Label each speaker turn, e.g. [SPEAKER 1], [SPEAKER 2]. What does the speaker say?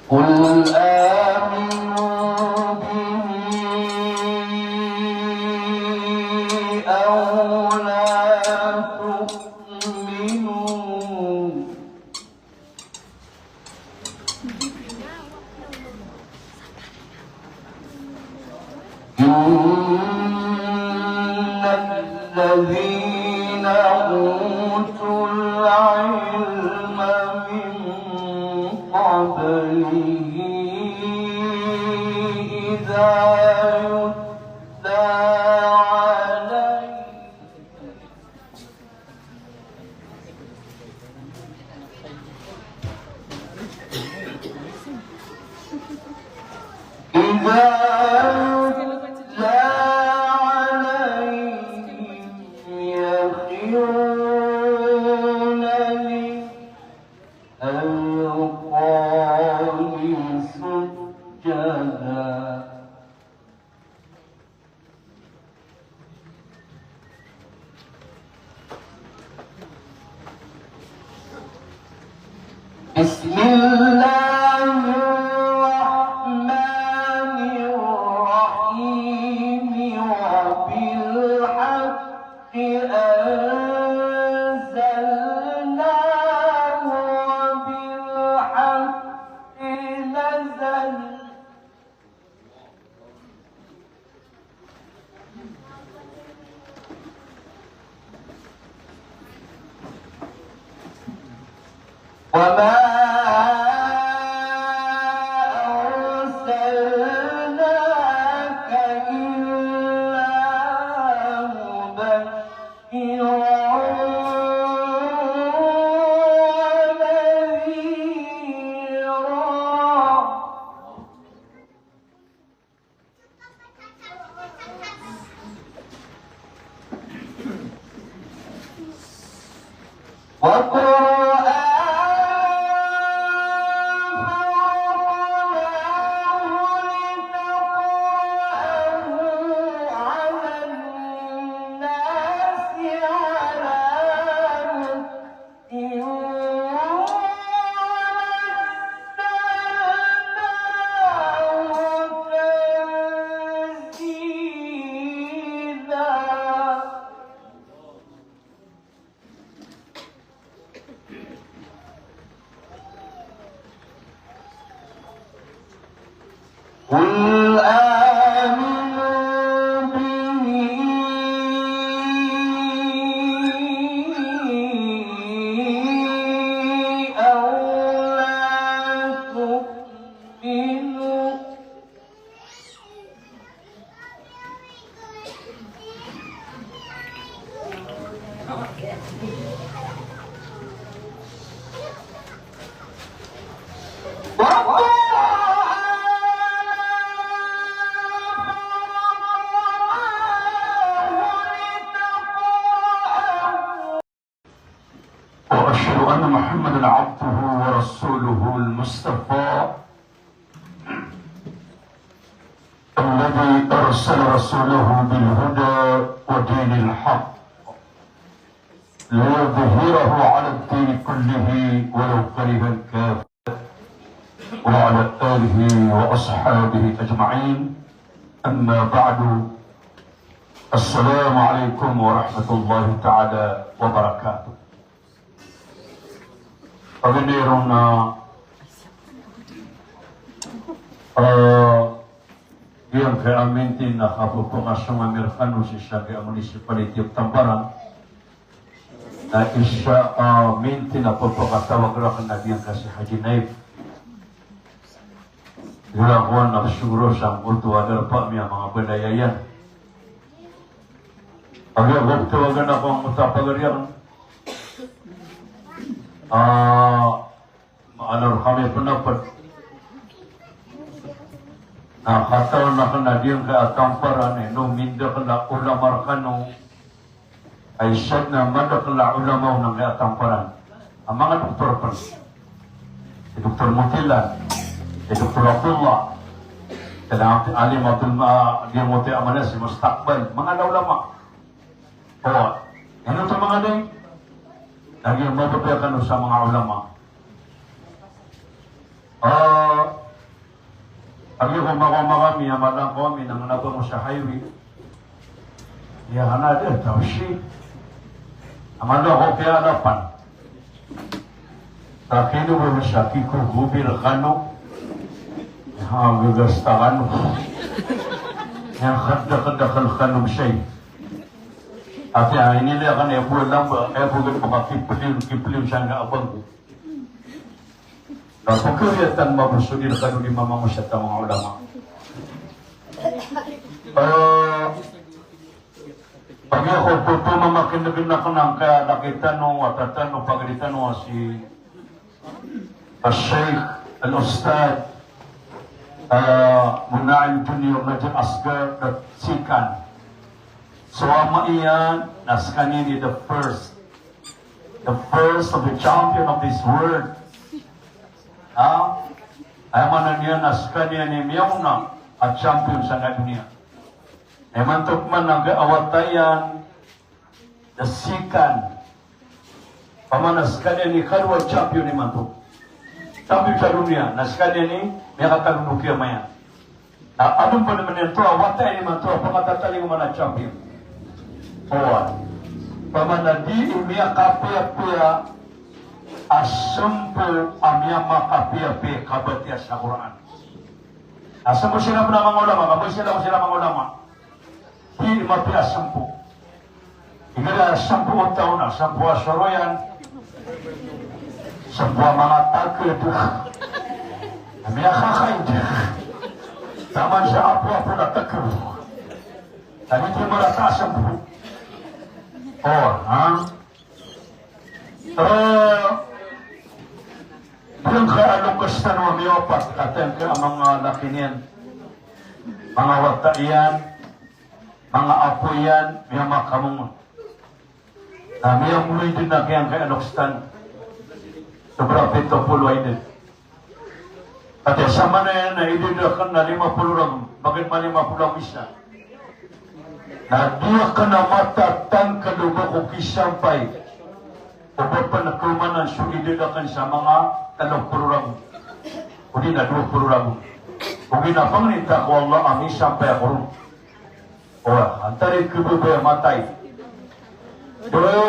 [SPEAKER 1] قل آمنوا به أو لا تؤمنوا إن الذين أوتوا العلم من قبله إذا يتلى عليه يخرون للأذقان سجدا بسم الله الرحمن الرحيم وبالحق أنزلناه وبالحق نزل وما أرسلناك إلا مبشرا ونذيرا قل آمنوا به أو لا تؤمنوا وأشهد أن محمدًا عبده ورسوله المصطفى الذي أرسل رسوله بالهدى ودين الحق ليظهره على الدين كله ولو كره الكافر وعلى آله وأصحابه أجمعين. أما بعد، السلام عليكم ورحمة الله تعالى وبركاته. Paginiron na iyang kaya amintin na kapupukasong Amerikano siya kaya municipality of Tambaran na isya mintin na pupukatawag rin na iyang kasi Haji Naif ilakuan na siguro siyang ultuwadar pa miya mga banayayan pag-iagog tawagan ako ang mutapagariyan ano kami pendapat kataon na kanadiyang kaatamparan no minda kala ulamar kano ay siyad na mada kala ulamaw ng kaatamparan ang mga doktor pa si Dr. Mutilan si Dr. Abdullah kailangan alim Abdul Muti Amanas si Mustakbal mga ulama o ano ito mga day lagi ang mababayakan sa mga ulama. Agi ko kami, amalang kami, nang nabang mo sa highway. Ya, ada tau si. Amalo ko kaya alapan. Takino mo sa kiko gubil kano. Gagastaan mo. Yang kada-kada kanong siya. At ini dia kan ibu lang bukan kiplin siya nga abang ko. Kapag kuyatan mabusunil ka ni mama mo siya mga ulama. Pag ako po mamakinagin na ko ng kaya nakita nung atatan nung pagalitan nung si Sheikh Al-Ustad Munaim Junior Najib Asgar Sikan. So ama iyan, naskani ni the first of the champion of this world. Ay manan niya naskani ni Miyawna at champion sa dunia. Emantok man nag-awatayan the Sikan. Pamanaskani ni Karwa champion ni Mantok. Champion sa dunia, naskani ni Miyakatang Nukia Maya. Anong pa naman ito, awatay ni Mantok, pangatataling man na champion. Pamanadi umia kapia-pia asumpu amia makapia-pia kabatia sa Quran. Asumpu sila mga ulama, kamu sila mga ulama. Di mapia asumpu. Igala asumpu taon na, asumpu asoroyan, asumpu mga takut. Amia kakain. Taman siya apo-apo na takut. Kami di merasa asumpu. Yung kaalong gusto na miopat katen ka mga lakinian, mga wataian, mga apoyan, mga makamong may amuloy din na kayang kaalokistan sobra pito puluay din. At sama na yan na ididakan na 50 ram, bakit ma 50 isa? Na dia kena matatan kedua koki sampai obat penekumanan sudah didakan sa mga 30 rabu. Udi na 20 rabu. Udi na panginta ko Allah ami sampai ako. Antara kububay matay. Pero